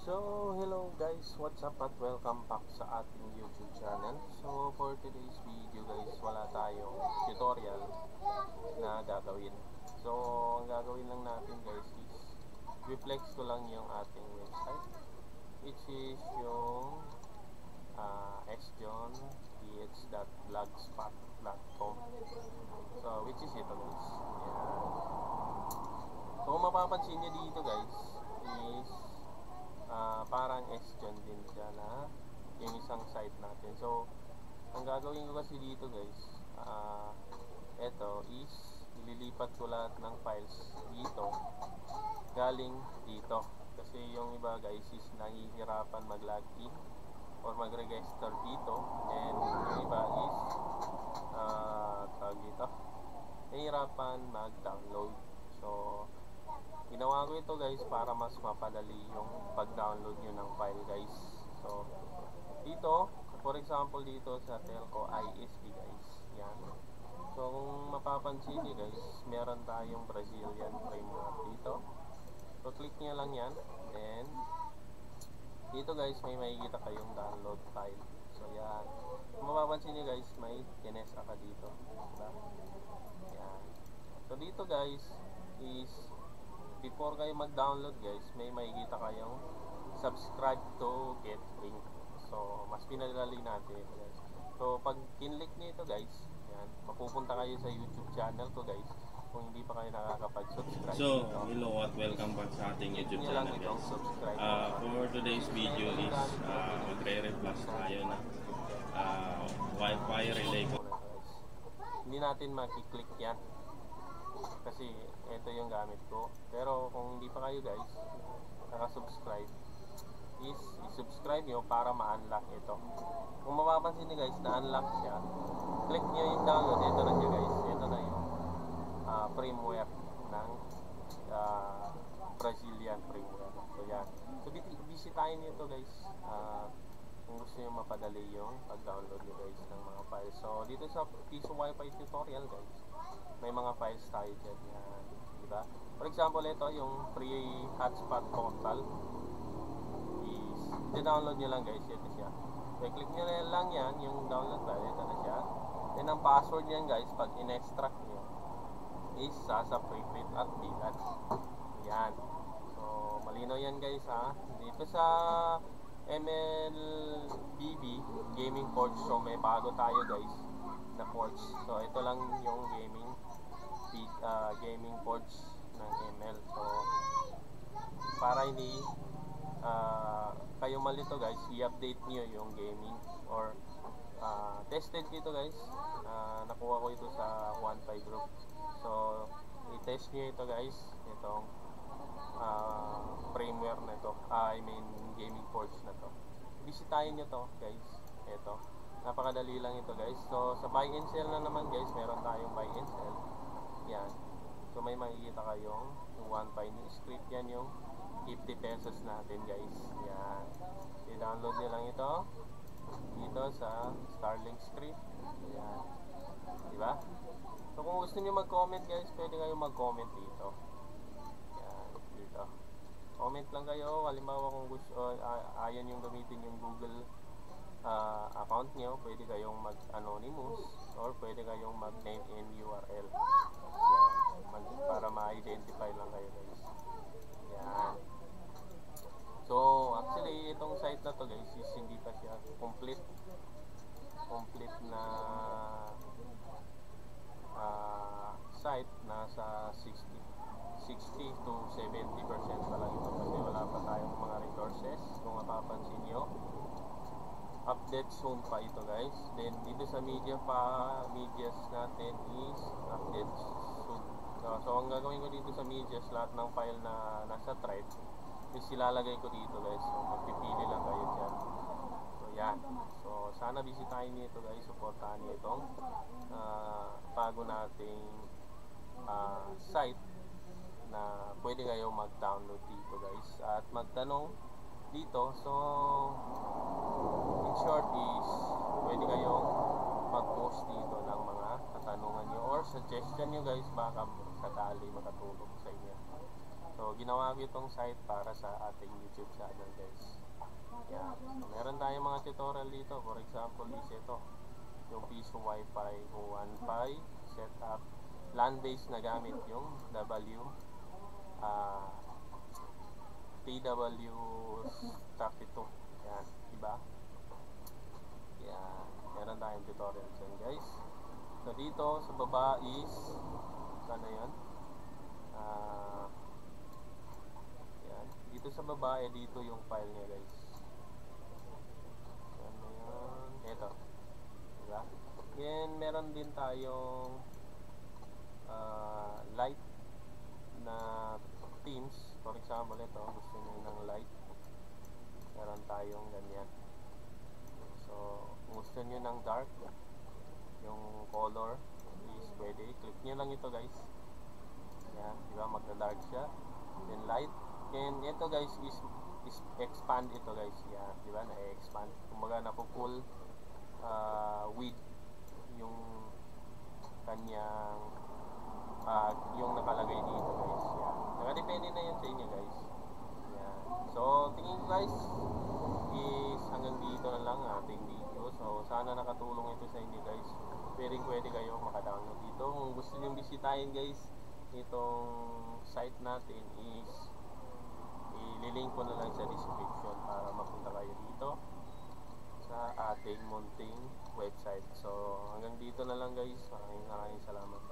So, hello guys, what's up at welcome back sa ating YouTube channel. So, for today's video guys, wala tayong tutorial na gagawin. So, ang gagawin lang natin guys is reflex ko lang yung ating website, which is yung xjohntx.blogspot.com. So, which is ito guys. Ayan. So, kung mapapansin nyo dito guys is parang S-John din siya na yung isang site natin. So, ang gagawin ko kasi dito guys, eto is ililipat ko lahat ng files dito galing dito. Kasi yung iba guys is nahihirapan mag-login or mag-register dito, and yung iba is tawag dito, nahihirapan mag-download. So, ginawa ko ito guys para mas mapadali yung pag-download nyo ng file guys. So, dito, for example dito sa Telco ISP guys, yan. So, kung mapapansin nyo guys, meron tayong Brazilian framework dito. So, click nyo lang yan. Then, dito guys, may makikita kayong download file. So, yan. Kung mapapansin nyo guys, may Kinesa ka dito. Diba? Yan. So, dito guys, is before kayo mag-download guys, may makikita kayong subscribe to get link. So, mas pinadali natin guys. So, pag kinlik nyo ito guys, yan, mapupunta kayo sa YouTube channel ko guys, kung hindi pa kayo nakakapag-subscribe. So, hello at welcome back sa ating YouTube channel guys. For today's video is magre-reflash tayo na Wi-Fi relay ko. Hindi natin makiklik yan kasi ito yung gamit ko. Pero kung hindi pa kayo guys nakasubscribe, is i-subscribe nyo para ma-unlock ito. Kung mapapansin nyo guys, na-unlock siya, click nyo yung download. Ito na siya guys, ito na yung firmware ng Brazilian firmware. So yan, so bisitahin nyo ito guys kung gusto nyo mapadali yung pag-download nyo guys ng mga files. So dito sa Piso Wi-Fi tutorial guys, may mga files tayo dyan yan, diba? For example, ito yung free hotspot portal is i-download nyo lang guys. Ito siya. So click nyo lang yan, yung download file, ito na siya. Then ang password yan guys, pag in-extract nyo is sa preprint at bilat. Yan. So malinaw yan guys ha. Dito sa MLBB gaming ports, so may bago tayo guys na ports. So ito lang yung gaming ports ng ML. So para hindi kayo malito guys, i-update niyo yung gaming or tested dito guys. Nakuha ko ito sa 1.5 group. So i-test niyo ito guys, itong firmware na ito, I mean gaming ports na to. Bisitahin nyo to guys. Ito, napakadali lang ito guys. So sa buy and sell na naman guys, meron tayong buy and sell. Yan. So may makikita kayong 1 new script, yan yung 50 pesos natin guys. Yan. I-download nyo lang ito dito sa Starlink script. Yan. Diba? So kung gusto nyo mag-comment guys, pwede kayong mag-comment dito. Yan. Dito. Comment lang kayo. Halimbawa kung gusto, ayan yung gamitin yung Google account nyo, pwede kayong mag-anonymous or pwede kayong mag-name and URL. Yan. Para ma-identify lang kayo guys. Yan. So actually itong site na to guys is hindi pa siya complete na site. Nasa 60 to 70% pa lang ito kasi wala pa tayong mga resources. Kung mapapansin nyo, update soon pa ito guys. Then dito sa medias natin is update soon. So ang gagawin ko dito sa medias, lahat ng file na nasa thread is ilalagay ko dito guys. So magpipili lang kayo dyan. So yan. So sana bisitahin niyo ito guys. Supportahan niyo itong bago nating site na pwede kayo mag-download dito guys at magtanong dito. So in short is pwede kayong mag-post dito ng mga katanungan nyo or suggestion nyo guys, baka sakali makatulong sa inyo. So So ginawa ko itong site para sa ating YouTube channel guys. Yan. So, meron tayong mga tutorial dito. For example is ito, yung piso wifi 1.5 setup LAN-based na gamit yung TW32. Yan, diba? Yan, meron tayong tutorial dyan guys. So dito sa baba is sana yun? Yan, dito sa baba dito yung file niya guys. Ano yun? Ito, diba? Then meron din tayong light na themes. For example, ito, gusto nyo ng light, meron tayong ganyan. So kung gusto nyo ng dark, yung color is pwede, click nyo lang ito guys. Yan, diba, magna-dark siya. Then light, and ito guys is expand ito guys. Yan, diba, na-expand, kumbaga napupull with yung kanyang yung nakalagay dito guys. Yan, nakadepende na yan sa inyo guys. Yan. So tingin ko guys is hanggang dito na lang ating video. So sana nakatulong ito sa inyo guys. Pwede kayo makadownload dito. Kung gusto nyo bisitahin guys itong site natin is ililink ko na lang sa description para mapunta kayo dito sa ating munting website. So hanggang dito na lang guys. Maraming salamat.